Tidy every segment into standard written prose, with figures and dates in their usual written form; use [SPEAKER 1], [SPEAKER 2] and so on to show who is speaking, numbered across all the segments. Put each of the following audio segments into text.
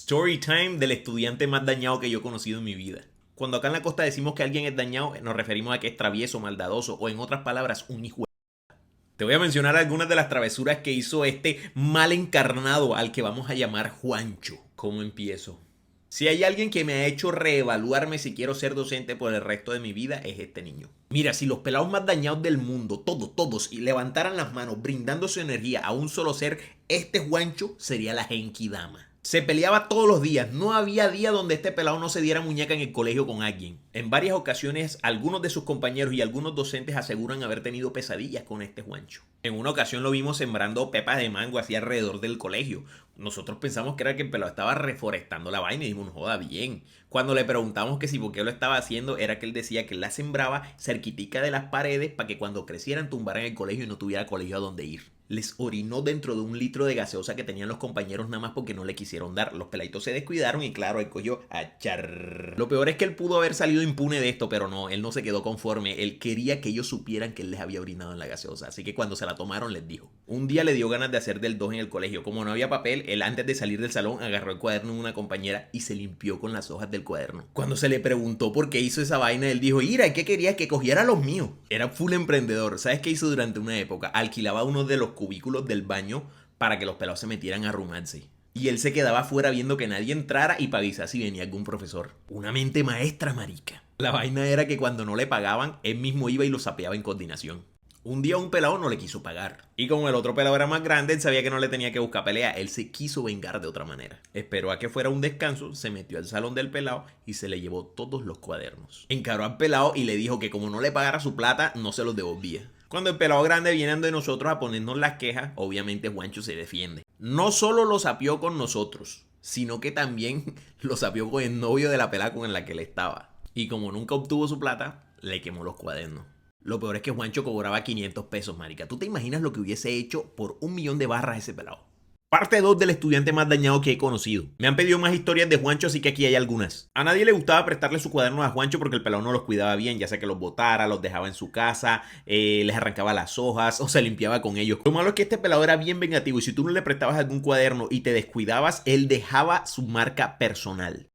[SPEAKER 1] Story time del estudiante más dañado que yo he conocido en mi vida. Cuando acá en la costa decimos que alguien es dañado, nos referimos a que es travieso, maldadoso o en otras palabras, un hijo. Te voy a mencionar algunas de las travesuras que hizo este mal encarnado al que vamos a llamar Juancho. ¿Cómo empiezo? Si hay alguien que me ha hecho reevaluarme si quiero ser docente por el resto de mi vida, es este niño. Mira, si los pelados más dañados del mundo, todos, y levantaran las manos brindando su energía a un solo ser, este Juancho sería la Genkidama. Se peleaba todos los días, no había día donde este pelado no se diera muñeca en el colegio con alguien. En varias ocasiones, algunos de sus compañeros y algunos docentes aseguran haber tenido pesadillas con este Juancho. En una ocasión lo vimos sembrando pepas de mango así alrededor del colegio. Nosotros pensamos que era que el pelado estaba reforestando la vaina y dijimos, no joda, bien. Cuando le preguntamos que si por qué lo estaba haciendo, era que él decía que él la sembraba cerquitica de las paredes para que cuando crecieran tumbaran el colegio y no tuviera colegio a donde ir. Les orinó dentro de un litro de gaseosa que tenían los compañeros nada más porque no le quisieron dar. Los peladitos se descuidaron y claro, él cogió a char. Lo peor es que él pudo haber salido impune de esto, pero no, él no se quedó conforme. Él quería que ellos supieran que él les había orinado en la gaseosa. Así que cuando se la tomaron les dijo. Un día le dio ganas de hacer del 2 en el colegio. Como no había papel, él antes de salir del salón agarró el cuaderno de una compañera y se limpió con las hojas del cuaderno. Cuando se le preguntó por qué hizo esa vaina, él dijo, Ira, ¿qué quería? Que cogiera los míos. Era full emprendedor. ¿Sabes qué hizo durante una época? Alquilaba uno de los cubículos del baño para que los pelados se metieran a arrumarse. Y él se quedaba afuera viendo que nadie entrara y para avisar si venía algún profesor. Una mente maestra, marica. La vaina era que cuando no le pagaban, él mismo iba y lo sapeaba en coordinación. Un día un pelado no le quiso pagar. Y como el otro pelado era más grande, él sabía que no le tenía que buscar pelea. Él se quiso vengar de otra manera. Esperó a que fuera un descanso, se metió al salón del pelado y se le llevó todos los cuadernos. Encaró al pelado y le dijo que como no le pagara su plata, no se los devolvía. Cuando el pelado grande viene de nosotros a ponernos las quejas, obviamente Juancho se defiende. No solo lo sapió con nosotros, sino que también lo sapió con el novio de la pelada con la que él estaba. Y como nunca obtuvo su plata, le quemó los cuadernos. Lo peor es que Juancho cobraba 500 pesos, marica. ¿Tú te imaginas lo que hubiese hecho por 1.000.000 de barras ese pelado? Parte 2 del estudiante más dañado que he conocido. Me han pedido más historias de Juancho, así que aquí hay algunas. A nadie le gustaba prestarle sus cuadernos a Juancho porque el pelado no los cuidaba bien, ya sea que los botara, los dejaba en su casa, les arrancaba las hojas o se limpiaba con ellos. Lo malo es que este pelado era bien vengativo y si tú no le prestabas algún cuaderno y te descuidabas, él dejaba su marca personal.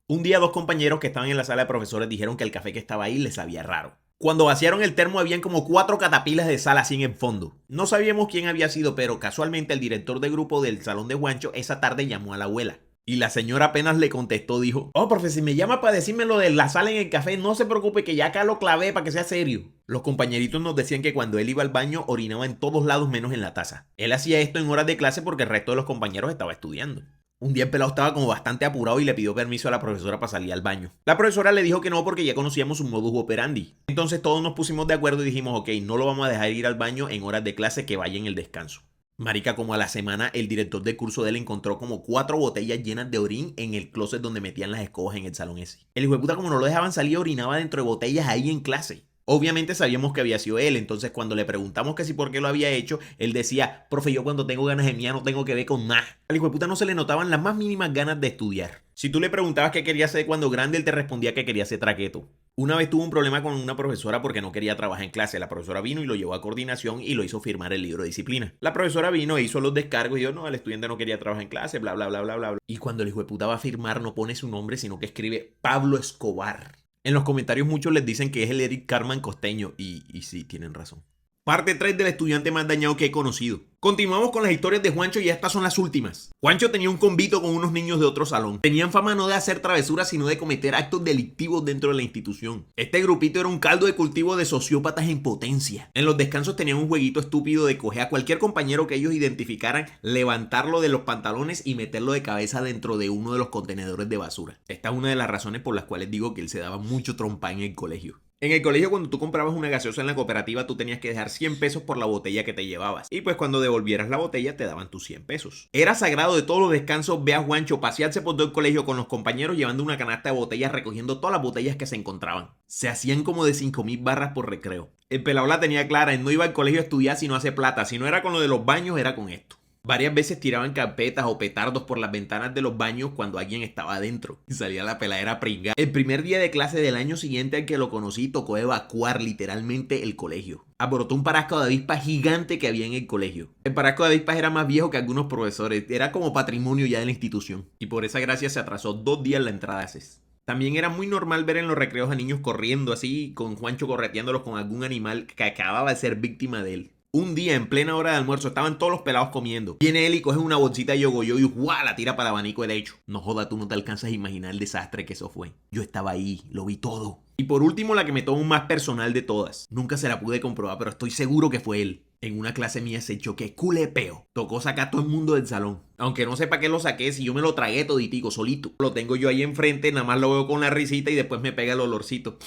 [SPEAKER 1] Un día 2 compañeros que estaban en la sala de profesores dijeron que el café que estaba ahí les sabía raro. Cuando vaciaron el termo habían como 4 catapilas de sal así en el fondo. No sabíamos quién había sido, pero casualmente el director de grupo del salón de Juancho esa tarde llamó a la abuela. Y la señora apenas le contestó, dijo, oh, profe, si me llama para decirme lo de la sal en el café, no se preocupe que ya acá lo clavé para que sea serio. Los compañeritos nos decían que cuando él iba al baño orinaba en todos lados menos en la taza. Él hacía esto en horas de clase porque el resto de los compañeros estaba estudiando. Un día el pelado estaba como bastante apurado y le pidió permiso a la profesora para salir al baño. La profesora le dijo que no porque ya conocíamos su modus operandi. Entonces todos nos pusimos de acuerdo y dijimos, ok, no lo vamos a dejar ir al baño en horas de clase, que vaya en el descanso. Marica, como a la semana el director de curso de él encontró como 4 botellas llenas de orín en el closet donde metían las escobas en el salón ese. El hijo de puta, como no lo dejaban salir, orinaba dentro de botellas ahí en clase. Obviamente sabíamos que había sido él, entonces cuando le preguntamos que si por qué lo había hecho, él decía, profe, yo cuando tengo ganas de mía no tengo que ver con nada. Al hijo de puta no se le notaban las más mínimas ganas de estudiar. Si tú le preguntabas qué quería hacer cuando grande, él te respondía que quería ser traqueto. Una vez tuvo un problema con una profesora porque no quería trabajar en clase. La profesora vino y lo llevó a coordinación y lo hizo firmar el libro de disciplina. La profesora vino e hizo los descargos y yo, no, el estudiante no quería trabajar en clase, bla, bla, bla, bla, bla. Y cuando el hijo de puta va a firmar no pone su nombre, sino que escribe Pablo Escobar. En los comentarios muchos les dicen que es el Eric Carman costeño y sí, tienen razón. Parte 3 del estudiante más dañado que he conocido. Continuamos con las historias de Juancho y estas son las últimas. Juancho tenía un convito con unos niños de otro salón. Tenían fama no de hacer travesuras, sino de cometer actos delictivos dentro de la institución. Este grupito era un caldo de cultivo de sociópatas en potencia. En los descansos tenían un jueguito estúpido de coger a cualquier compañero que ellos identificaran, levantarlo de los pantalones y meterlo de cabeza dentro de uno de los contenedores de basura. Esta es una de las razones por las cuales digo que él se daba mucho trompa en el colegio. En el colegio, cuando tú comprabas una gaseosa en la cooperativa, tú tenías que dejar 100 pesos por la botella que te llevabas. Y pues cuando devolvieras la botella, te daban tus 100 pesos. Era sagrado de todos los descansos ver a Juancho pasearse por todo el colegio con los compañeros llevando una canasta de botellas, recogiendo todas las botellas que se encontraban. Se hacían como de 5.000 barras por recreo. El pelado la tenía clara, él no iba al colegio a estudiar sino a hacer plata. Si no era con lo de los baños, era con esto. Varias veces tiraban carpetas o petardos por las ventanas de los baños cuando alguien estaba adentro y salía la peladera pringada. El primer día de clase del año siguiente al que lo conocí tocó evacuar literalmente el colegio. Abortó un parasco de avispas gigante que había en el colegio. El parasco de avispas era más viejo que algunos profesores, era como patrimonio ya de la institución. Y por esa gracia se atrasó 2 días la entrada a CES. También era muy normal ver en los recreos a niños corriendo así, con Juancho correteándolos con algún animal que acababa de ser víctima de él. Un día, en plena hora de almuerzo, estaban todos los pelados comiendo. Viene él y coge una bolsita de yogoyo y ¡guau! La tira para el abanico del techo. No joda, tú no te alcanzas a imaginar el desastre que eso fue. Yo estaba ahí, lo vi todo. Y por último, la que me tomo más personal de todas. Nunca se la pude comprobar, pero estoy seguro que fue él. En una clase mía se echó que culepeo. Tocó sacar a todo el mundo del salón. Aunque no sepa qué lo saqué, si yo me lo tragué toditico, solito. Lo tengo yo ahí enfrente, nada más lo veo con la risita y después me pega el olorcito.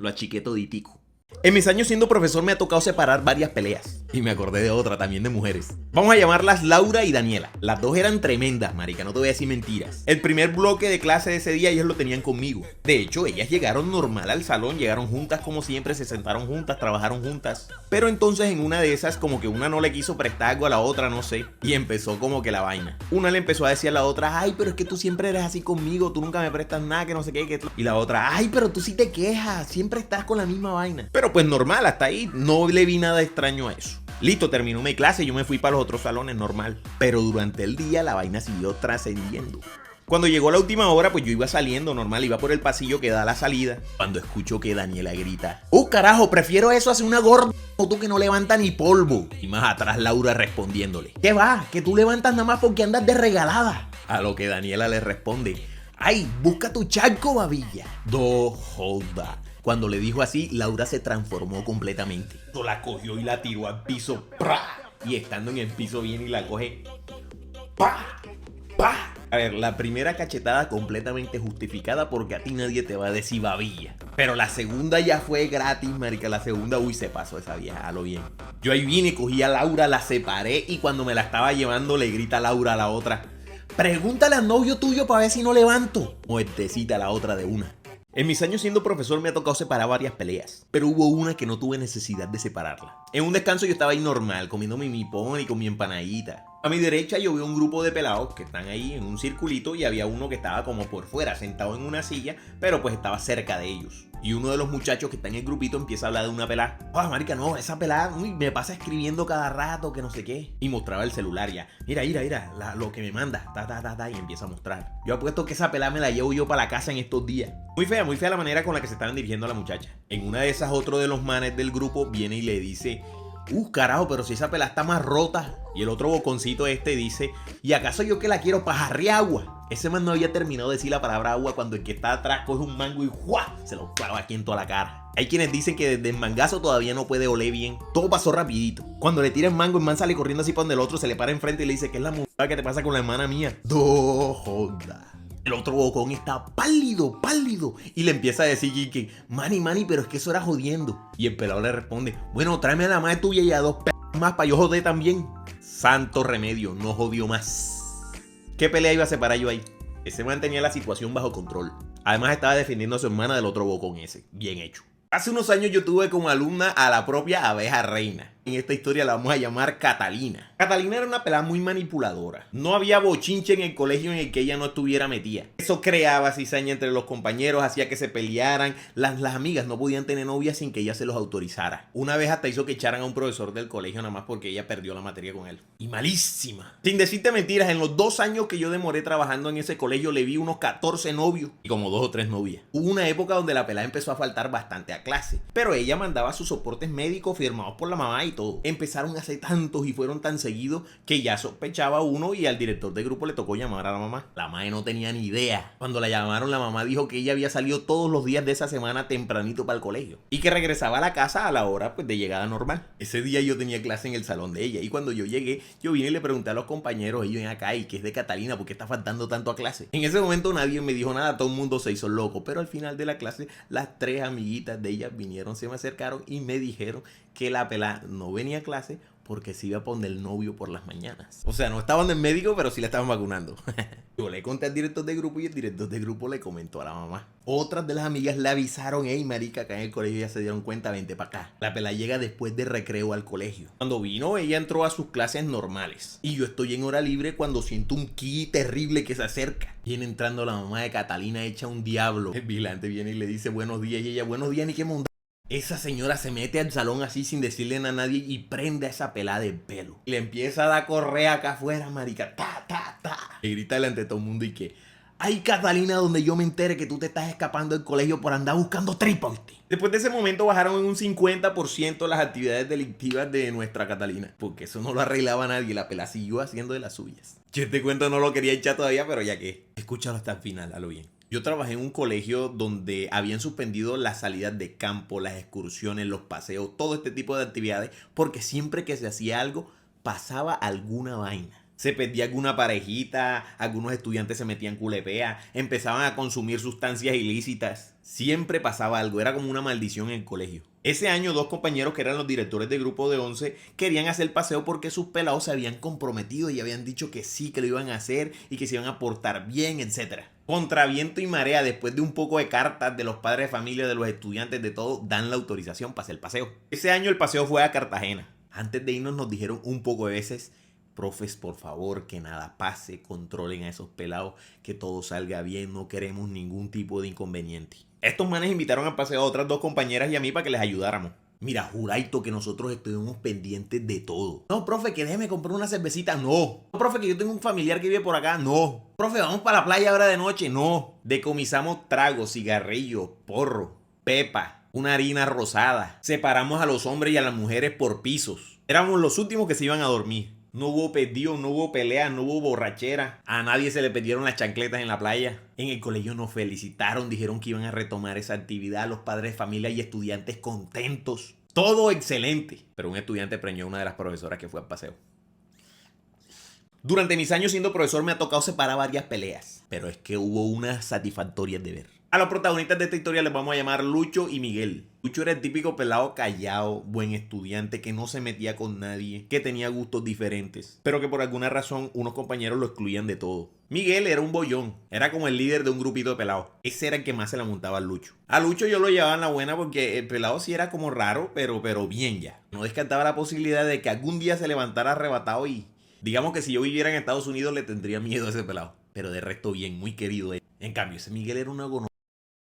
[SPEAKER 1] Lo achiqué toditico. En mis años siendo profesor me ha tocado separar varias peleas. Y me acordé de otra también de mujeres. Vamos a llamarlas Laura y Daniela. Las dos eran tremendas, marica, no te voy a decir mentiras. El primer bloque de clase de ese día ellas lo tenían conmigo. De hecho, ellas llegaron normal al salón, llegaron juntas como siempre, se sentaron juntas, trabajaron juntas. Pero entonces en una de esas como que una no le quiso prestar algo a la otra, no sé. Y empezó como que la vaina. Una le empezó a decir a la otra, ay, pero es que tú siempre eres así conmigo, tú nunca me prestas nada, que no sé qué, que... Y la otra, ay, pero tú sí te quejas, siempre estás con la misma vaina. Pero pues normal, hasta ahí no le vi nada extraño a eso. Listo, terminó mi clase y yo me fui para los otros salones normal. Pero durante el día la vaina siguió trascendiendo. Cuando llegó la última hora, pues yo iba saliendo normal, iba por el pasillo que da a la salida. Cuando escucho que Daniela grita, carajo, prefiero eso a hacer una gorda o tú que no levanta ni polvo. Y más atrás Laura respondiéndole, ¿qué va? Que tú levantas nada más porque andas de regalada. A lo que Daniela le responde, ay, busca tu charco, babilla. Do joda. Cuando le dijo así, Laura se transformó completamente. La cogió y la tiró al piso. ¡Pra! Y estando en el piso viene y la coge. ¡Pa! ¡Pa! A ver, la primera cachetada completamente justificada porque a ti nadie te va a decir babilla. Pero la segunda ya fue gratis, marica. La segunda, uy, se pasó esa vieja, a lo bien. Yo ahí vine, cogí a Laura, la separé y cuando me la estaba llevando le grita a Laura a la otra, pregúntale al novio tuyo para ver si no levanto. Muertecita la otra de una. En mis años siendo profesor me ha tocado separar varias peleas, pero hubo una que no tuve necesidad de separarla. En un descanso yo estaba ahí normal, comiéndome mi pón y con mi empanadita. A mi derecha yo veo un grupo de pelados que están ahí en un circulito y había uno que estaba como por fuera, sentado en una silla, pero pues estaba cerca de ellos. Y uno de los muchachos que está en el grupito empieza a hablar de una pelada. Ah, marica, no, esa pelada, uy, me pasa escribiendo cada rato, que no sé qué. Y mostraba el celular ya. Mira, lo que me manda, y empieza a mostrar. Yo apuesto que esa pelada me la llevo yo para la casa en estos días. Muy fea la manera con la que se estaban dirigiendo a la muchacha. En una de esas, otro de los manes del grupo viene y le dice, carajo, pero si esa pelada está más rota. Y el otro boconcito dice, ¿y acaso yo que la quiero para jarrear agua? Ese man no había terminado de decir la palabra agua cuando el que está atrás coge un mango y ¡juá! Se lo clava aquí en toda la cara. Hay quienes dicen que desde el mangazo todavía no puede oler bien. Todo pasó rapidito. Cuando le tira el mango, el man sale corriendo así para donde el otro, se le para enfrente y le dice, ¿qué es la mujer que te pasa con la hermana mía? ¡No joda! El otro bocón está pálido. Y le empieza a decir que, mani, pero es que eso era jodiendo. Y el pelado le responde, bueno, tráeme a la madre tuya y a 2 más para yo joder también. Santo remedio, no jodió más. ¿Qué pelea iba a separar yo ahí? Ese man tenía la situación bajo control. Además estaba defendiendo a su hermana del otro bocón ese. Bien hecho. Hace unos años yo tuve como alumna a la propia abeja reina. En esta historia la vamos a llamar Catalina. Catalina era una pelada muy manipuladora. No había bochinche en el colegio en el que ella no estuviera metida. Eso creaba cizaña entre los compañeros, hacía que se pelearan. Las amigas no podían tener novias sin que ella se los autorizara. Una vez hasta hizo que echaran a un profesor del colegio nada más porque ella perdió la materia con él. Y malísima. Sin decirte mentiras, en los 2 años que yo demoré trabajando en ese colegio le vi unos 14 novios y como 2 o 3 novias. Hubo una época donde la pelada empezó a faltar bastante a clase, pero ella mandaba sus soportes médicos firmados por la mamá y todo. Empezaron a hacer tantos y fueron tan seguidos que ya sospechaba uno y al director de grupo le tocó llamar a la mamá. La madre no tenía ni idea. Cuando la llamaron, la mamá dijo que ella había salido todos los días de esa semana tempranito para el colegio y que regresaba a la casa a la hora pues de llegada normal. Ese día yo tenía clase en el salón de ella y cuando yo llegué, yo vine y le pregunté a los compañeros, ellos ven acá, ¿y qué es de Catalina? ¿Por qué está faltando tanto a clase? En ese momento nadie me dijo nada, todo el mundo se hizo loco, pero al final de la clase las 3 amiguitas de ella vinieron, se me acercaron y me dijeron que la pelada no venía a clase porque se iba a poner el novio por las mañanas. O sea, no estaban en médico, pero sí la estaban vacunando. Yo le conté al director de grupo y el director de grupo le comentó a la mamá. Otras de las amigas le avisaron: hey, marica, acá en el colegio ya se dieron cuenta, vente para acá. La pela llega después de recreo al colegio. Cuando vino, ella entró a sus clases normales. Y yo estoy en hora libre cuando siento un ki terrible que se acerca. Viene entrando la mamá de Catalina hecha un diablo. El vigilante viene y le dice buenos días y ella, buenos días, ni qué monda. Esa señora se mete al salón así sin decirle nada a nadie y prende a esa pelada del pelo. Y le empieza a dar correa acá afuera, marica. Ta, ta, ta. Y grita delante de todo el mundo y que... ay, Catalina, donde yo me entere que tú te estás escapando del colegio por andar buscando tripa, ¿viste? Después de ese momento bajaron en un 50% las actividades delictivas de nuestra Catalina. Porque eso no lo arreglaba nadie, la pela siguió haciendo de las suyas. Yo este cuento no lo quería echar todavía, pero ya que... escúchalo hasta el final, a lo bien. Yo trabajé en un colegio donde habían suspendido las salidas de campo, las excursiones, los paseos, todo este tipo de actividades, porque siempre que se hacía algo, pasaba alguna vaina. Se perdía alguna parejita, algunos estudiantes se metían culepea, empezaban a consumir sustancias ilícitas. Siempre pasaba algo, era como una maldición en el colegio. Ese año 2 compañeros que eran los directores del grupo de 11 querían hacer paseo porque sus pelados se habían comprometido y habían dicho que sí, que lo iban a hacer y que se iban a portar bien, etc. Contra viento y marea, después de un poco de cartas de los padres de familia, de los estudiantes, de todo, dan la autorización para hacer el paseo. Ese año el paseo fue a Cartagena. Antes de irnos nos dijeron un poco de veces: profes, por favor, que nada pase, controlen a esos pelados, que todo salga bien, no queremos ningún tipo de inconveniente. Estos manes invitaron al paseo a otras 2 compañeras y a mí para que les ayudáramos. Mira, juraito que nosotros estuvimos pendientes de todo. No, profe, que déjeme comprar una cervecita. No. No, profe, que yo tengo un familiar que vive por acá. No. Profe, vamos para la playa ahora de noche. No. Decomisamos tragos, cigarrillos, porro, pepa, una harina rosada. Separamos a los hombres y a las mujeres por pisos. Éramos los últimos que se iban a dormir. No hubo pedido, no hubo pelea, no hubo borrachera. A nadie se le perdieron las chancletas en la playa. En el colegio nos felicitaron, dijeron que iban a retomar esa actividad. Los padres de familia y estudiantes contentos. Todo excelente. Pero un estudiante preñó a una de las profesoras que fue al paseo. Durante mis años siendo profesor me ha tocado separar varias peleas. Pero es que hubo unas satisfactorias de ver. A los protagonistas de esta historia les vamos a llamar Lucho y Miguel. Lucho era el típico pelado callado, buen estudiante, que no se metía con nadie, que tenía gustos diferentes, pero que por alguna razón unos compañeros lo excluían de todo. Miguel era un bollón, era como el líder de un grupito de pelados. Ese era el que más se la montaba a Lucho. A Lucho yo lo llevaba en la buena porque el pelado sí era como raro, pero bien ya. No descartaba la posibilidad de que algún día se levantara arrebatado y... digamos que si yo viviera en Estados Unidos le tendría miedo a ese pelado. Pero de resto bien, muy querido él. En cambio, ese Miguel era una gonorrea.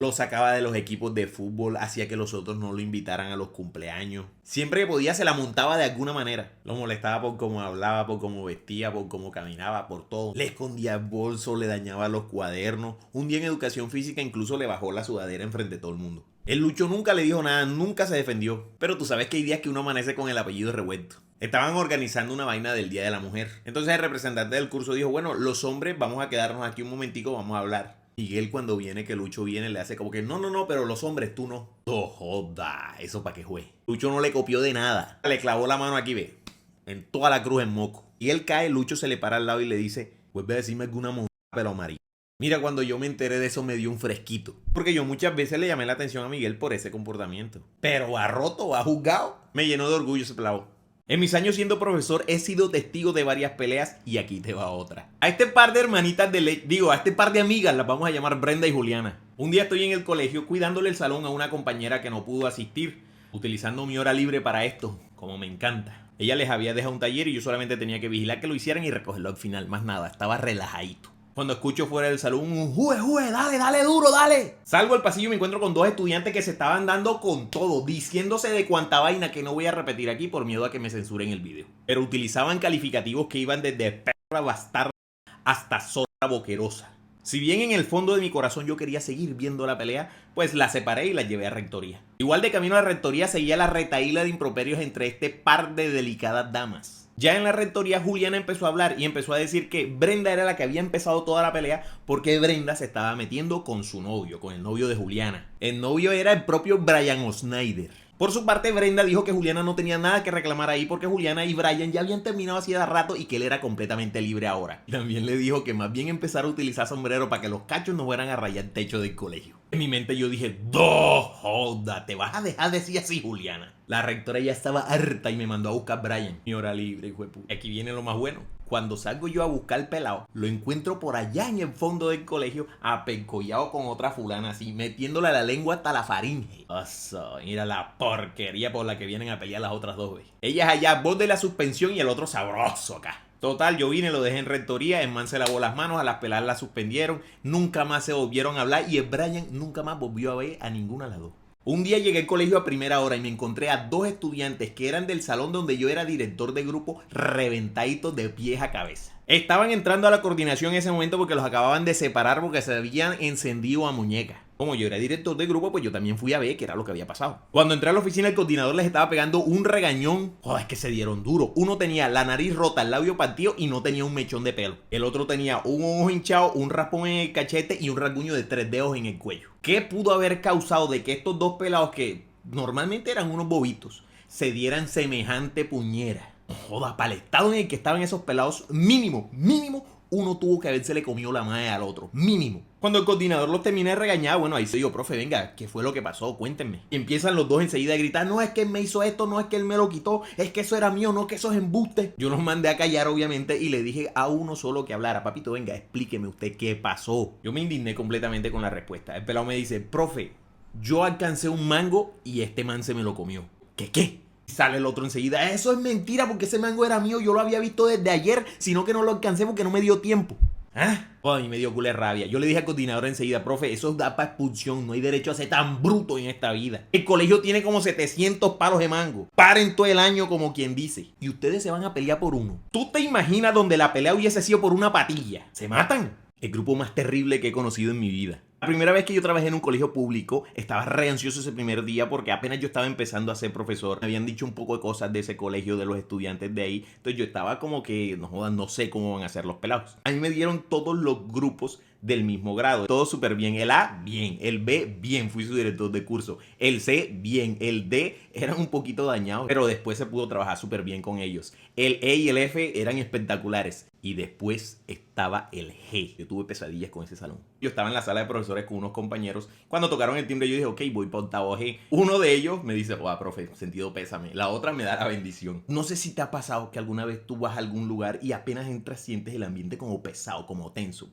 [SPEAKER 1] Lo sacaba de los equipos de fútbol, hacía que los otros no lo invitaran a los cumpleaños. Siempre que podía se la montaba de alguna manera. Lo molestaba por cómo hablaba, por cómo vestía, por cómo caminaba, por todo. Le escondía el bolso, le dañaba los cuadernos. Un día en educación física incluso le bajó la sudadera enfrente de todo el mundo. El Lucho nunca le dijo nada, nunca se defendió. Pero tú sabes que hay días que uno amanece con el apellido revuelto. Estaban organizando una vaina del Día de la Mujer. Entonces el representante del curso dijo: bueno, los hombres vamos a quedarnos aquí un momentico, vamos a hablar. Miguel cuando viene, que Lucho viene, le hace como que no, pero los hombres tú no. No joda, eso para qué fue. Lucho no le copió de nada. Le clavó la mano aquí, ve, en toda la cruz en moco. Y él cae, Lucho se le para al lado y le dice: vuelve a decirme alguna monda, pero marica. Mira, cuando yo me enteré de eso me dio un fresquito. Porque yo muchas veces le llamé la atención a Miguel por ese comportamiento. Pero ha roto, ha juzgado. Me llenó de orgullo ese pelado. En mis años siendo profesor he sido testigo de varias peleas y aquí te va otra. A este par de hermanitas a este par de amigas las vamos a llamar Brenda y Juliana. Un día estoy en el colegio cuidándole el salón a una compañera que no pudo asistir, utilizando mi hora libre para esto, como me encanta. Ella les había dejado un taller y yo solamente tenía que vigilar que lo hicieran y recogerlo al final, más nada, estaba relajadito. Cuando escucho fuera del salón un jue, dale duro, dale. Salgo al pasillo y me encuentro con 2 estudiantes que se estaban dando con todo, diciéndose de cuanta vaina que no voy a repetir aquí por miedo a que me censuren el video. Pero utilizaban calificativos que iban desde perra bastarda hasta zorra boquerosa. Si bien en el fondo de mi corazón yo quería seguir viendo la pelea, pues la separé y la llevé a rectoría. Igual de camino a la rectoría seguía la retahíla de improperios entre este par de delicadas damas. Ya en la rectoría Juliana empezó a hablar y empezó a decir que Brenda era la que había empezado toda la pelea porque Brenda se estaba metiendo con su novio, con el novio de Juliana. El novio era el propio Brian O'Snyder. Por su parte, Brenda dijo que Juliana no tenía nada que reclamar ahí porque Juliana y Brian ya habían terminado hacía rato y que él era completamente libre ahora. También le dijo que más bien empezara a utilizar sombrero para que los cachos no fueran a rayar el techo del colegio. En mi mente yo dije, ¡no joda! ¿Te vas a dejar decir así, Juliana? La rectora ya estaba harta y me mandó a buscar a Brian. Mi hora libre, hijo de puta. Aquí viene lo más bueno. Cuando salgo yo a buscar al pelado, lo encuentro por allá en el fondo del colegio, apencollado con otra fulana así, metiéndole la lengua hasta la faringe. Oso, mira la porquería por la que vienen a pelear las otras dos, güey. Ellas allá, borde la suspensión y el otro sabroso acá. Total, yo vine, lo dejé en rectoría, el man se lavó las manos, a las peladas las suspendieron, nunca más se volvieron a hablar y el Brian nunca más volvió a ver a ninguna de las dos. Un día llegué al colegio a primera hora y me encontré a dos estudiantes que eran del salón donde yo era director de grupo, reventaditos de pies a cabeza. Estaban entrando a la coordinación en ese momento porque los acababan de separar porque se habían encendido a muñeca. Como yo era director de grupo, pues yo también fui a ver qué era lo que había pasado. Cuando entré a la oficina, el coordinador les estaba pegando un regañón. Joder, es que se dieron duro. Uno tenía la nariz rota, el labio partido y no tenía un mechón de pelo. El otro tenía un ojo hinchado, un raspón en el cachete y un rasguño de 3 dedos en el cuello. ¿Qué pudo haber causado de que estos dos pelados, que normalmente eran unos bobitos, se dieran semejante puñera? Joda, para el estado en el que estaban esos pelados, mínimo, uno tuvo que habérsele comido la madre al otro. Mínimo. Cuando el coordinador los termina de regañar, bueno, ahí soy yo, profe, venga, ¿qué fue lo que pasó? Cuéntenme. Y empiezan los dos enseguida a gritar, no es que él me hizo esto, no es que él me lo quitó, es que eso era mío, no que eso es embuste. Yo los mandé a callar, obviamente, y le dije a uno solo que hablara. Papito, venga, explíqueme usted qué pasó. Yo me indigné completamente con la respuesta. El pelado me dice, profe, yo alcancé un mango y este man se me lo comió. ¿Qué? Sale el otro enseguida, eso es mentira porque ese mango era mío, yo lo había visto desde ayer, sino que no lo alcancé porque no me dio tiempo. ¿Ah? Ay, me dio culé rabia. Yo le dije al coordinador enseguida, profe, eso da para expulsión, no hay derecho a ser tan bruto en esta vida. El colegio tiene como 700 palos de mango. Paren todo el año como quien dice. Y ustedes se van a pelear por uno. ¿Tú te imaginas donde la pelea hubiese sido por una patilla? ¿Se matan? El grupo más terrible que he conocido en mi vida. La primera vez que yo trabajé en un colegio público, estaba re ansioso ese primer día porque apenas yo estaba empezando a ser profesor. Me habían dicho un poco de cosas de ese colegio, de los estudiantes de ahí. Entonces yo estaba como que, no jodan, no sé cómo van a ser los pelados. A mí me dieron todos los grupos del mismo grado. Todo súper bien. El A, bien. El B, bien. Fui su director de curso. El C, bien. El D, eran un poquito dañados, pero después se pudo trabajar súper bien con ellos. El E y el F eran espectaculares. Y después estaba el G. Yo tuve pesadillas con ese salón. Yo estaba en la sala de profesores con unos compañeros. Cuando tocaron el timbre yo dije, ok, voy para octavo G. Uno de ellos me dice, profe, sentido pésame. La otra me da la bendición. No sé si te ha pasado que alguna vez tú vas a algún lugar y apenas entras sientes el ambiente como pesado, como tenso.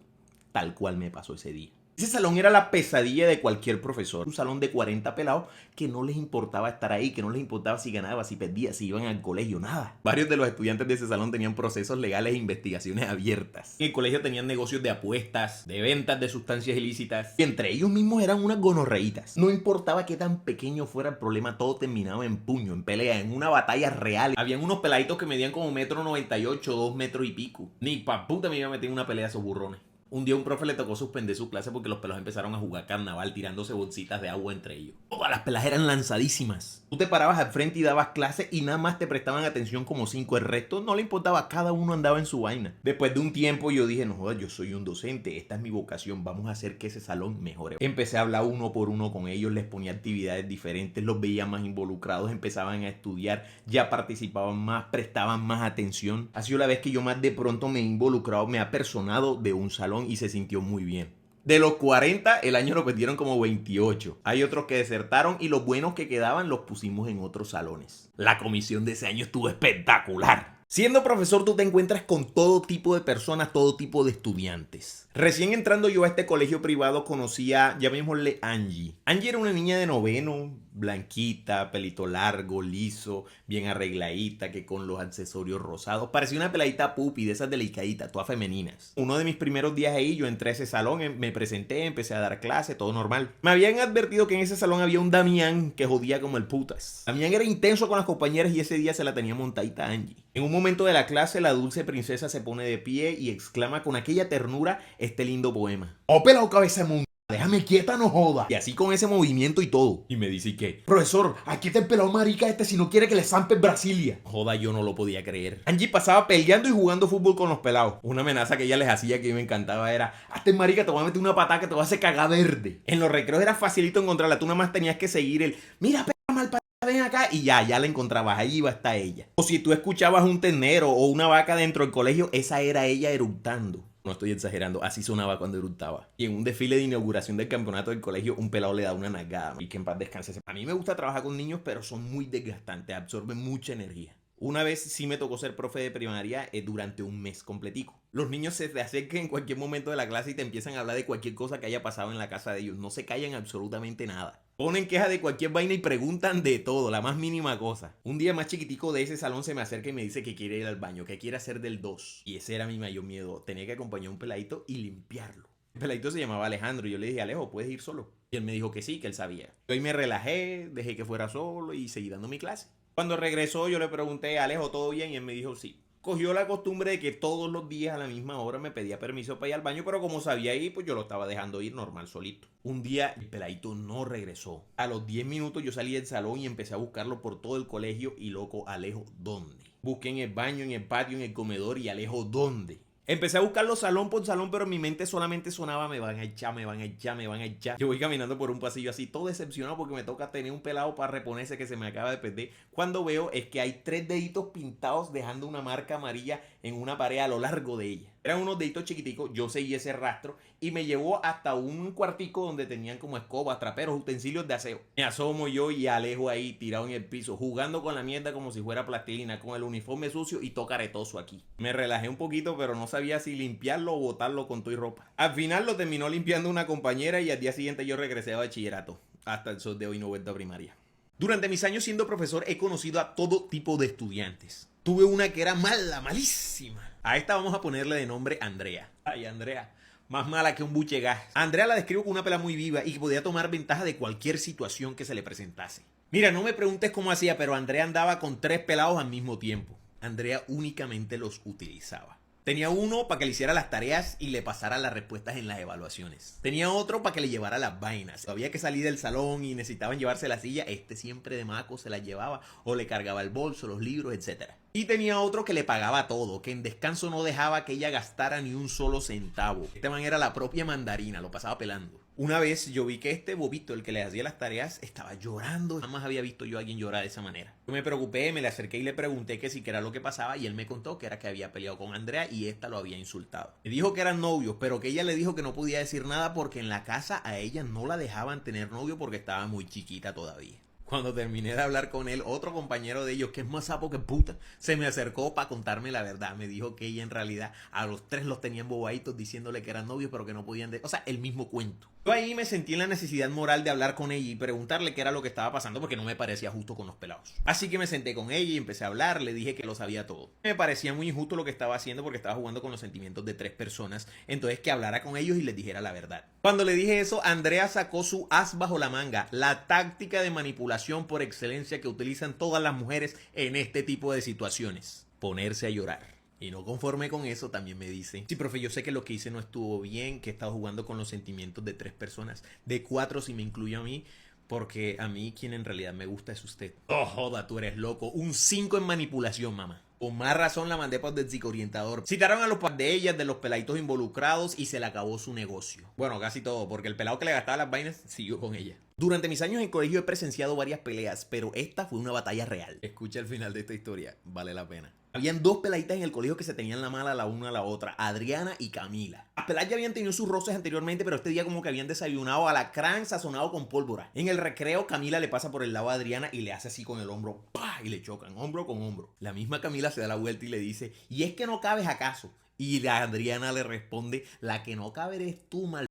[SPEAKER 1] Tal cual me pasó ese día. Ese salón era la pesadilla de cualquier profesor. Un salón de 40 pelados que no les importaba estar ahí, que no les importaba si ganaba, si perdía, si iban al colegio, nada. Varios de los estudiantes de ese salón tenían procesos legales e investigaciones abiertas. En el colegio tenían negocios de apuestas, de ventas de sustancias ilícitas. Y entre ellos mismos eran unas gonorreitas. No importaba qué tan pequeño fuera el problema, todo terminaba en puño, en pelea, en una batalla real. Habían unos peladitos que medían como 1,98 m, 2 metros y pico. Ni pa' puta me iba a meter en una pelea de esos burrones. Un día un profe le tocó suspender su clase porque los pelos empezaron a jugar carnaval tirándose bolsitas de agua entre ellos. Todas las pelas eran lanzadísimas. Tú te parabas al frente y dabas clase y nada más te prestaban atención como 5. El resto no le importaba, cada uno andaba en su vaina. Después de un tiempo yo dije, no jodas, yo soy un docente, esta es mi vocación, vamos a hacer que ese salón mejore. Empecé a hablar uno por uno con ellos, les ponía actividades diferentes, los veía más involucrados, empezaban a estudiar, ya participaban más, prestaban más atención. Ha sido la vez que yo más de pronto me he involucrado, me he apersonado de un salón y se sintió muy bien. De los 40, el año lo perdieron como 28. Hay otros que desertaron y los buenos que quedaban los pusimos en otros salones. La comisión de ese año estuvo espectacular. Siendo profesor, tú te encuentras con todo tipo de personas, todo tipo de estudiantes. Recién entrando yo a este colegio privado conocí a, llamémosle Angie. Angie era una niña de noveno, blanquita, pelito largo, liso, bien arregladita, que con los accesorios rosados. Parecía una peladita pupi, de esas delicaditas, todas femeninas. Uno de mis primeros días ahí, yo entré a ese salón, me presenté, empecé a dar clase, todo normal. Me habían advertido que en ese salón había un Damián que jodía como el putas. Damián era intenso con las compañeras y ese día se la tenía montadita a Angie. En un momento de la clase, la dulce princesa se pone de pie y exclama con aquella ternura este lindo poema. ¡Oh, pelao cabeza de mundo! Déjame quieta, no joda. Y así con ese movimiento y todo. Y me dice, ¿qué? Profesor, aquí está el pelado marica si no quiere que le zampe Brasilia. Joda, yo no lo podía creer. Angie pasaba peleando y jugando fútbol con los pelados. Una amenaza que ella les hacía que me encantaba era, hazte marica, te voy a meter una patada que te va a hacer cagar verde. En los recreos era facilito encontrarla. Tú nada más tenías que seguir el, mira, pela mal ven acá, y ya la encontrabas, ahí iba a estar ella. O si tú escuchabas un ternero o una vaca dentro del colegio, esa era ella eructando. No estoy exagerando, así sonaba cuando eructaba. Y en un desfile de inauguración del campeonato del colegio, un pelado le da una nalgada. Y que en paz descanse. A mí me gusta trabajar con niños, pero son muy desgastantes, absorben mucha energía. Una vez sí me tocó ser profe de primaria durante un mes completico. Los niños se te acercan en cualquier momento de la clase y te empiezan a hablar de cualquier cosa que haya pasado en la casa de ellos. No se callan absolutamente nada. Ponen queja de cualquier vaina y preguntan de todo, la más mínima cosa. Un día más chiquitico de ese salón se me acerca y me dice que quiere ir al baño, que quiere hacer del 2. Y ese era mi mayor miedo. Tenía que acompañar a un peladito y limpiarlo. El peladito se llamaba Alejandro y yo le dije, Alejo, ¿puedes ir solo? Y él me dijo que sí, que él sabía. Yo ahí me relajé, dejé que fuera solo y seguí dando mi clase. Cuando regresó yo le pregunté, Alejo, ¿todo bien? Y él me dijo sí. Cogió la costumbre de que todos los días a la misma hora me pedía permiso para ir al baño, pero como sabía ir, pues yo lo estaba dejando ir normal solito. Un día el peladito no regresó. A los 10 minutos yo salí del salón y empecé a buscarlo por todo el colegio y loco, Alejo, ¿dónde? Busqué en el baño, en el patio, en el comedor y Alejo, ¿dónde? Empecé a buscarlo salón por salón, pero en mi mente solamente sonaba me van a echar, me van a echar, me van a echar. Yo voy caminando por un pasillo así, todo decepcionado porque me toca tener un pelado para reponerse que se me acaba de perder. Cuando veo es que hay 3 deditos pintados dejando una marca amarilla en una pared a lo largo de ella. Eran unos deditos chiquiticos, yo seguí ese rastro y me llevó hasta un cuartico donde tenían como escobas, traperos, utensilios de aseo. Me asomo yo y Alejo ahí tirado en el piso, jugando con la mierda como si fuera plastilina, con el uniforme sucio y todo caretoso aquí. Me relajé un poquito, pero no sabía si limpiarlo o botarlo con todo y ropa. Al final lo terminó limpiando una compañera y al día siguiente yo regresé a bachillerato. Hasta el sol de hoy no he vuelto a primaria. Durante mis años siendo profesor he conocido a todo tipo de estudiantes. Tuve una que era mala, malísima. A esta vamos a ponerle de nombre Andrea. Ay, Andrea, más mala que un buche gas. A Andrea la describo como una pela muy viva y que podía tomar ventaja de cualquier situación que se le presentase. Mira, no me preguntes cómo hacía, pero Andrea andaba con 3 pelados al mismo tiempo. Andrea únicamente los utilizaba. Tenía uno para que le hiciera las tareas y le pasara las respuestas en las evaluaciones. Tenía otro para que le llevara las vainas. Había que salir del salón y necesitaban llevarse la silla. Este siempre de maco se la llevaba o le cargaba el bolso, los libros, etc. Y tenía otro que le pagaba todo, que en descanso no dejaba que ella gastara ni un solo centavo. Este man era la propia mandarina, lo pasaba pelando. Una vez yo vi que este bobito, el que le hacía las tareas, estaba llorando. Jamás había visto yo a alguien llorar de esa manera. Yo me preocupé, me le acerqué y le pregunté que si qué era lo que pasaba y él me contó que era que había peleado con Andrea y esta lo había insultado. Me dijo que eran novios, pero que ella le dijo que no podía decir nada porque en la casa a ella no la dejaban tener novio porque estaba muy chiquita todavía. Cuando terminé de hablar con él, otro compañero de ellos, que es más sapo que puta, se me acercó para contarme la verdad. Me dijo que ella en realidad a los 3 los tenían bobaditos diciéndole que eran novios, pero que no podían... O sea, el mismo cuento. Yo ahí me sentí en la necesidad moral de hablar con ella y preguntarle qué era lo que estaba pasando porque no me parecía justo con los pelados. Así que me senté con ella y empecé a hablar, le dije que lo sabía todo. Me parecía muy injusto lo que estaba haciendo porque estaba jugando con los sentimientos de 3 personas, entonces que hablara con ellos y les dijera la verdad. Cuando le dije eso, Andrea sacó su as bajo la manga, la táctica de manipulación por excelencia que utilizan todas las mujeres en este tipo de situaciones: ponerse a llorar. Y no conforme con eso, también me dice: sí, profe, yo sé que lo que hice no estuvo bien, que he estado jugando con los sentimientos de 3 personas, de 4 si me incluyo a mí, porque a mí quien en realidad me gusta es usted. Oh, joda, tú eres loco. Un 5 en manipulación, mamá. Con más razón la mandé por el psicoorientador. Citaron a los padres de ellas, de los peladitos involucrados y se le acabó su negocio. Bueno, casi todo, porque el pelado que le gastaba las vainas siguió con ella. Durante mis años en colegio he presenciado varias peleas, pero esta fue una batalla real. Escucha el final de esta historia, vale la pena. Habían 2 peladitas en el colegio que se tenían la mala la una a la otra, Adriana y Camila. Las peladas ya habían tenido sus roces anteriormente, pero este día como que habían desayunado alacrán sazonado con pólvora. En el recreo, Camila le pasa por el lado a Adriana y le hace así con el hombro, ¡pah! Y le chocan, hombro con hombro. La misma Camila se da la vuelta y le dice: ¿y es que no cabes acaso? Y la Adriana le responde: la que no cabe eres tú, mal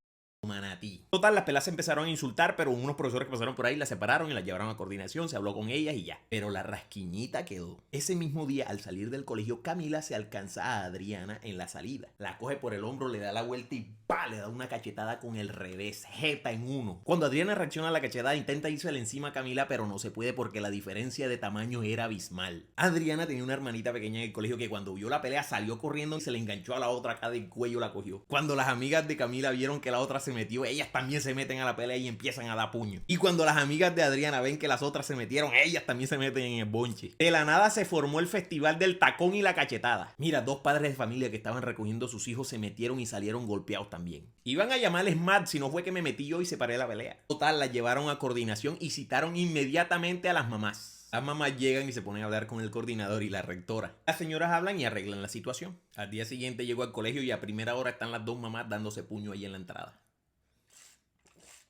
[SPEAKER 1] manatí. Total, las pelas se empezaron a insultar, pero unos profesores que pasaron por ahí las separaron y las llevaron a coordinación, se habló con ellas y ya. Pero la rasquiñita quedó. Ese mismo día, al salir del colegio, Camila se alcanza a Adriana en la salida. La coge por el hombro, le da la vuelta y ¡pah! Le da una cachetada con el revés, jeta en uno. Cuando Adriana reacciona a la cachetada, intenta irse encima a Camila, pero no se puede porque la diferencia de tamaño era abismal. Adriana tenía una hermanita pequeña en el colegio que cuando vio la pelea salió corriendo y se le enganchó a la otra acá del cuello, la cogió. Cuando las amigas de Camila vieron que la otra se metió, ellas también se meten a la pelea y empiezan a dar puño. Y cuando las amigas de Adriana ven que las otras se metieron, ellas también se meten en el bonche. De la nada se formó el festival del tacón y la cachetada. Mira, dos padres de familia que estaban recogiendo a sus hijos se metieron y salieron golpeados también. Iban a llamarles Matt si no fue que me metí yo y separé la pelea. Total, las llevaron a coordinación y citaron inmediatamente a las mamás. Las mamás llegan y se ponen a hablar con el coordinador y la rectora. Las señoras hablan y arreglan la situación. Al día siguiente llego al colegio y a primera hora están las dos mamás dándose puño ahí en la entrada.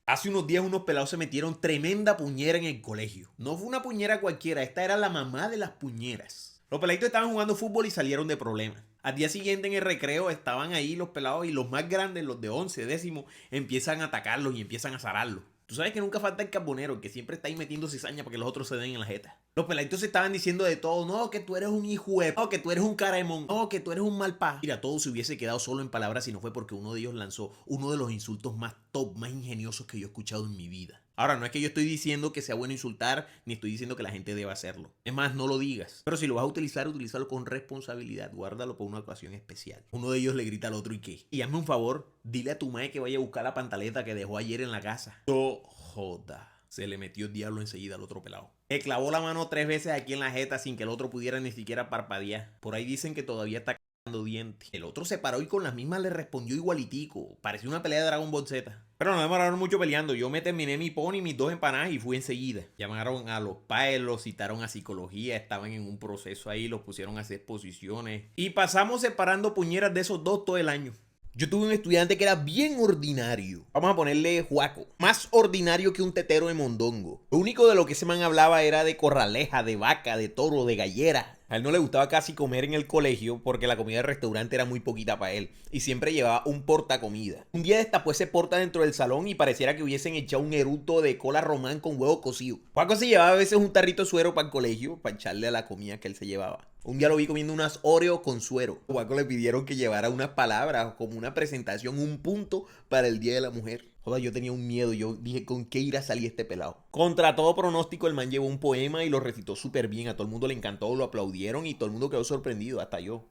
[SPEAKER 1] Hace unos días unos pelados se metieron tremenda puñera en el colegio. No fue una puñera cualquiera, esta era la mamá de las puñeras. Los peladitos estaban jugando fútbol y salieron de problemas. Al día siguiente en el recreo estaban ahí los pelados y los más grandes, los de 11, décimo, empiezan a atacarlos y empiezan a zararlos. Tú sabes que nunca falta el carbonero, el que siempre está ahí metiendo cizaña para que los otros se den en la jeta. Los peladitos se estaban diciendo de todo. No, que tú eres un hijo de... No, que tú eres un caremón. No, que tú eres un malpa. Mira, todo se hubiese quedado solo en palabras si no fue porque uno de ellos lanzó uno de los insultos más top, más ingeniosos que yo he escuchado en mi vida. Ahora, no es que yo estoy diciendo que sea bueno insultar, ni estoy diciendo que la gente deba hacerlo. Es más, no lo digas. Pero si lo vas a utilizar, utilízalo con responsabilidad. Guárdalo por una ocasión especial. Uno de ellos le grita al otro, ¿y qué? Y hazme un favor, dile a tu madre que vaya a buscar la pantaleta que dejó ayer en la casa. No joda. Se le metió el diablo enseguida al otro pelado. Le clavó la mano 3 veces aquí en la jeta sin que el otro pudiera ni siquiera parpadear. Por ahí dicen que todavía está cagando dientes. El otro se paró y con las mismas le respondió igualitico. Parecía una pelea de Dragon Ball Z. Pero no demoraron mucho peleando. Yo me terminé mi pony, mis 2 empanadas y fui enseguida. Llamaron a los padres, los citaron a psicología. Estaban en un proceso ahí, los pusieron a hacer posiciones. Y pasamos separando puñeras de esos dos todo el año. Yo tuve un estudiante que era bien ordinario. Vamos a ponerle Juaco. Más ordinario que un tetero de mondongo. Lo único de lo que ese man hablaba era de corraleja, de vaca, de toro, de gallera. A él no le gustaba casi comer en el colegio porque la comida del restaurante era muy poquita para él. Y siempre llevaba un portacomida. Un día destapó ese porta dentro del salón y pareciera que hubiesen echado un eruto de cola román con huevo cocido. Juaco se llevaba a veces un tarrito de suero para el colegio, para echarle a la comida que él se llevaba. Un día lo vi comiendo unas Oreo con suero. A Juaco le pidieron que llevara unas palabras, como una presentación, un punto para el Día de la Mujer. Joder, yo tenía un miedo. Yo dije, ¿con qué irá a salir este pelado? Contra todo pronóstico, el man llevó un poema y lo recitó súper bien. A todo el mundo le encantó, lo aplaudieron y todo el mundo quedó sorprendido, hasta yo.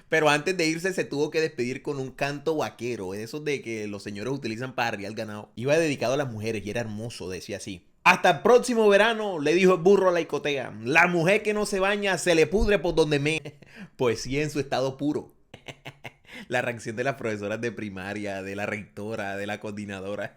[SPEAKER 1] Pero antes de irse se tuvo que despedir con un canto vaquero, esos de que los señores utilizan para arriar ganado. Iba dedicado a las mujeres y era hermoso, decía así. Hasta el próximo verano, le dijo el burro a la icotea. La mujer que no se baña se le pudre por donde me... Poesía en su estado puro. La reacción de las profesoras de primaria, de la rectora, de la coordinadora,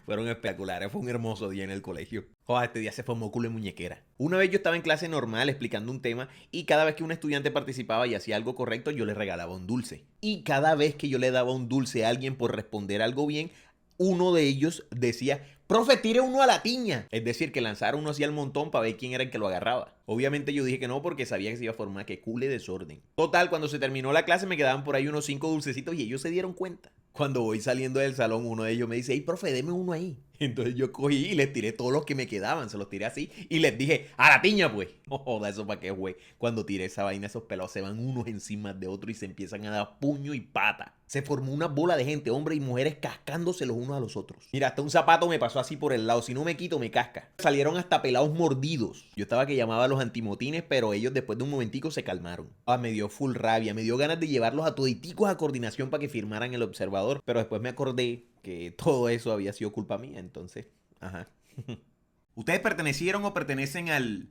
[SPEAKER 1] fueron espectaculares. Fue un hermoso día en el colegio. Joder, este día se formó culo de muñequera. Una vez yo estaba en clase normal explicando un tema y cada vez que un estudiante participaba y hacía algo correcto, yo le regalaba un dulce. Y cada vez que yo le daba un dulce a alguien por responder algo bien, uno de ellos decía: profe, tire uno a la tiña. Es decir, que lanzara uno hacia el montón para ver quién era el que lo agarraba. Obviamente yo dije que no porque sabía que se iba a formar que cule desorden. Total, cuando se terminó la clase me quedaban por ahí unos 5 dulcecitos y ellos se dieron cuenta. Cuando voy saliendo del salón, uno de ellos me dice: hey, profe, deme uno ahí. Entonces yo cogí y les tiré todos los que me quedaban. Se los tiré así y les dije: a la tiña, pues. No joda, eso para qué, güey. Cuando tiré esa vaina, esos pelados se van unos encima de otros y se empiezan a dar puño y pata. Se formó una bola de gente, hombres y mujeres, cascándose los unos a los otros. Mira, hasta un zapato me pasó así por el lado. Si no me quito, me casca. Salieron hasta pelados mordidos. Yo estaba que llamaba a los antimotines, pero ellos después de un momentico se calmaron. Me dio full rabia, me dio ganas de llevarlos a toditicos a coordinación para que firmaran el observador. Pero después me acordé que todo eso había sido culpa mía, entonces, ajá. ¿Ustedes pertenecieron o pertenecen al...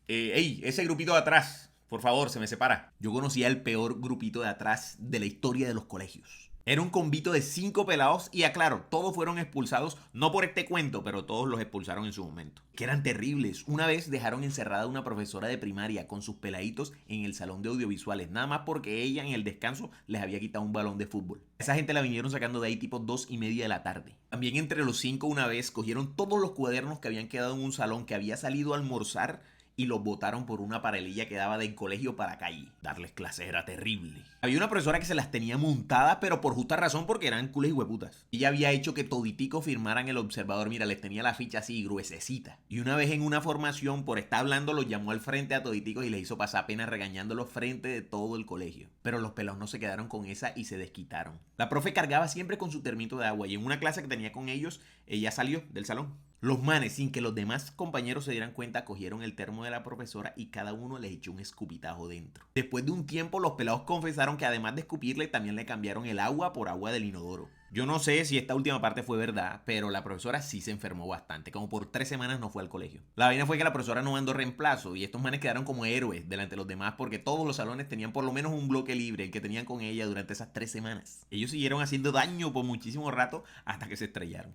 [SPEAKER 1] ese grupito de atrás? Por favor, se me separa. Yo conocía el peor grupito de atrás de la historia de los colegios. Era un convito de 5 pelados y aclaro, todos fueron expulsados, no por este cuento, pero todos los expulsaron en su momento. Que eran terribles. Una vez dejaron encerrada a una profesora de primaria con sus peladitos en el salón de audiovisuales, nada más porque ella en el descanso les había quitado un balón de fútbol. Esa gente la vinieron sacando de ahí tipo 2:30 de la tarde. También entre los 5 una vez cogieron todos los cuadernos que habían quedado en un salón que había salido a almorzar y los botaron por una parelilla que daba del colegio para la calle. Darles clases era terrible. Había una profesora que se las tenía montadas, pero por justa razón porque eran cules y hueputas. Ella había hecho que toditico firmaran el observador. Mira, les tenía la ficha así gruesecita. Y una vez en una formación, por estar hablando, los llamó al frente a toditicos y les hizo pasar pena regañándolos frente de todo el colegio. Pero los pelados no se quedaron con esa y se desquitaron. La profe cargaba siempre con su termito de agua y en una clase que tenía con ellos, ella salió del salón. Los manes, sin que los demás compañeros se dieran cuenta, cogieron el termo de la profesora y cada uno les echó un escupitajo dentro. Después de un tiempo, los pelados confesaron que además de escupirle, también le cambiaron el agua por agua del inodoro. Yo no sé si esta última parte fue verdad, pero la profesora sí se enfermó bastante, como por 3 semanas no fue al colegio. La vaina fue que la profesora no mandó reemplazo y estos manes quedaron como héroes delante de los demás porque todos los salones tenían por lo menos un bloque libre, el que tenían con ella durante esas 3 semanas. Ellos siguieron haciendo daño por muchísimo rato hasta que se estrellaron.